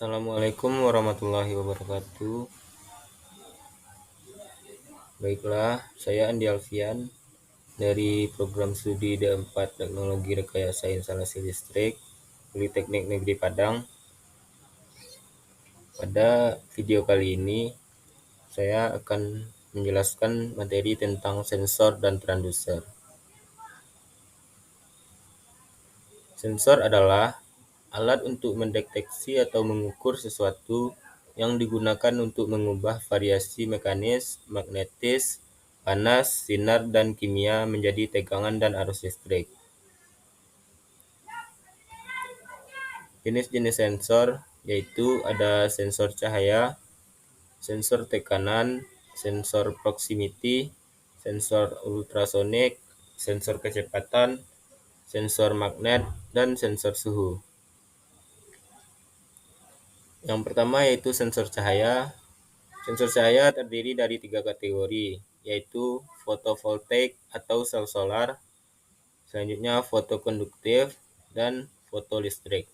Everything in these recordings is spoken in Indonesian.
Assalamualaikum warahmatullahi wabarakatuh. Baiklah, saya Andi Alfian dari program studi D4 Teknologi Rekayasa Instalasi Listrik Politeknik Negeri Padang. Pada video kali ini, saya akan menjelaskan materi tentang sensor dan transducer. Sensor adalah alat untuk mendeteksi atau mengukur sesuatu yang digunakan untuk mengubah variasi mekanis, magnetis, panas, sinar, dan kimia menjadi tegangan dan arus listrik. Jenis-jenis sensor yaitu ada sensor cahaya, sensor tekanan, sensor proximity, sensor ultrasonik, sensor kecepatan, sensor magnet, dan sensor suhu. Yang pertama yaitu sensor cahaya. Sensor cahaya terdiri dari 3 kategori, yaitu fotovoltaik atau sel solar, selanjutnya fotokonduktif, dan fotolistrik.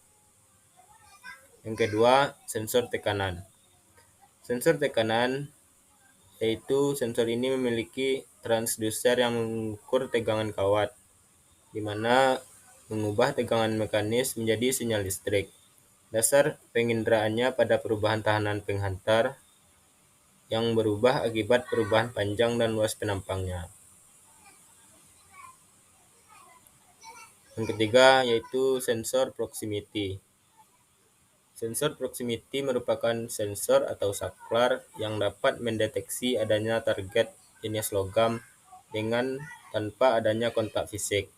Yang kedua, sensor tekanan. Sensor tekanan yaitu sensor ini memiliki transducer yang mengukur tegangan kawat, di mana mengubah tegangan mekanis menjadi sinyal listrik. Dasar penginderaan,nya pada perubahan tahanan penghantar yang berubah akibat perubahan panjang dan luas penampangnya. Yang ketiga yaitu sensor proximity. Sensor proximity merupakan sensor atau saklar yang dapat mendeteksi adanya target jenis logam dengan tanpa adanya kontak fisik.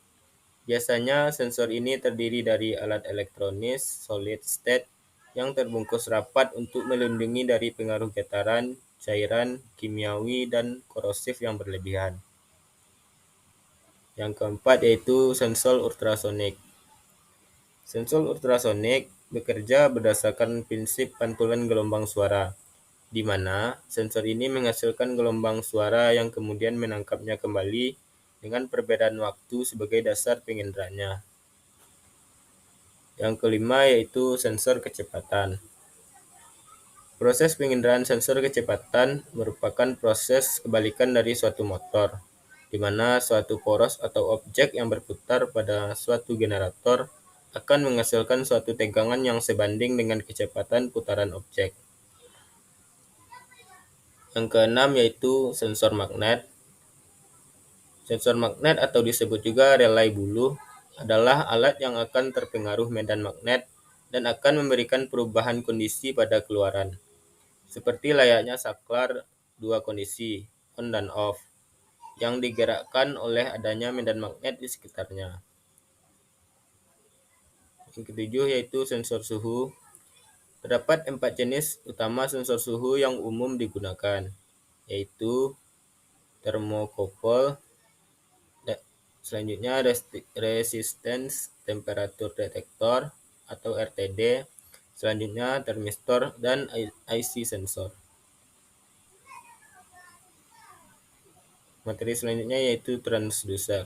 Biasanya sensor ini terdiri dari alat elektronis solid state yang terbungkus rapat untuk melindungi dari pengaruh getaran, cairan, kimiawi, dan korosif yang berlebihan. Yang keempat yaitu sensor ultrasonik. Sensor ultrasonik bekerja berdasarkan prinsip pantulan gelombang suara, di mana sensor ini menghasilkan gelombang suara yang kemudian menangkapnya kembali dengan perbedaan waktu sebagai dasar penginderaannya. Yang kelima yaitu sensor kecepatan. Proses penginderaan sensor kecepatan merupakan proses kebalikan dari suatu motor, di mana suatu poros atau objek yang berputar pada suatu generator akan menghasilkan suatu tegangan yang sebanding dengan kecepatan putaran objek. Yang keenam yaitu sensor magnet. Sensor magnet atau disebut juga relay buluh adalah alat yang akan terpengaruh medan magnet dan akan memberikan perubahan kondisi pada keluaran. Seperti layaknya saklar dua kondisi, on dan off, yang digerakkan oleh adanya medan magnet di sekitarnya. Yang ketujuh yaitu sensor suhu. Terdapat 4 jenis utama sensor suhu yang umum digunakan, yaitu termokouple, selanjutnya resistance temperature detector atau RTD, selanjutnya termistor, dan IC sensor. Materi selanjutnya yaitu transducer.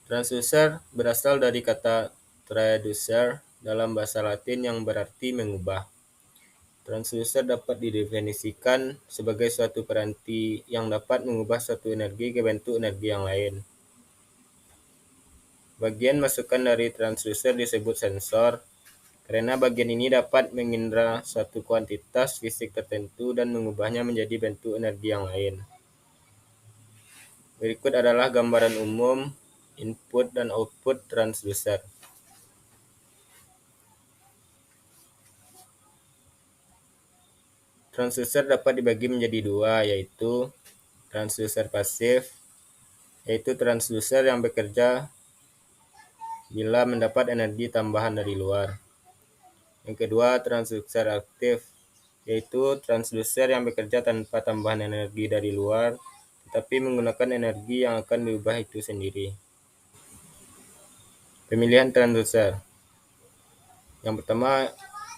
Transducer berasal dari kata traducer dalam bahasa Latin yang berarti mengubah. Transducer dapat didefinisikan sebagai suatu piranti yang dapat mengubah suatu energi ke bentuk energi yang lain. Bagian masukan dari transducer disebut sensor, karena bagian ini dapat mengindera suatu kuantitas fisik tertentu dan mengubahnya menjadi bentuk energi yang lain. Berikut adalah gambaran umum input dan output transducer. Transducer dapat dibagi menjadi dua, yaitu transducer pasif, yaitu transducer yang bekerja bila mendapat energi tambahan dari luar. Yang kedua, transducer aktif, yaitu transducer yang bekerja tanpa tambahan energi dari luar, tetapi menggunakan energi yang akan diubah itu sendiri. Pemilihan transducer. Yang pertama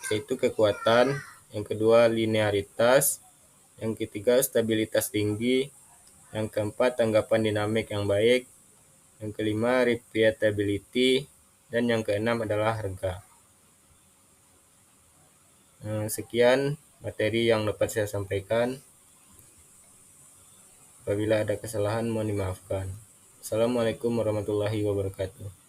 yaitu kekuatan, yang kedua linearitas, yang ketiga stabilitas tinggi, yang keempat tanggapan dinamik yang baik, yang kelima repeatability, dan yang keenam adalah harga. Sekian materi yang dapat saya sampaikan. Apabila ada kesalahan mohon dimaafkan. Assalamualaikum warahmatullahi wabarakatuh.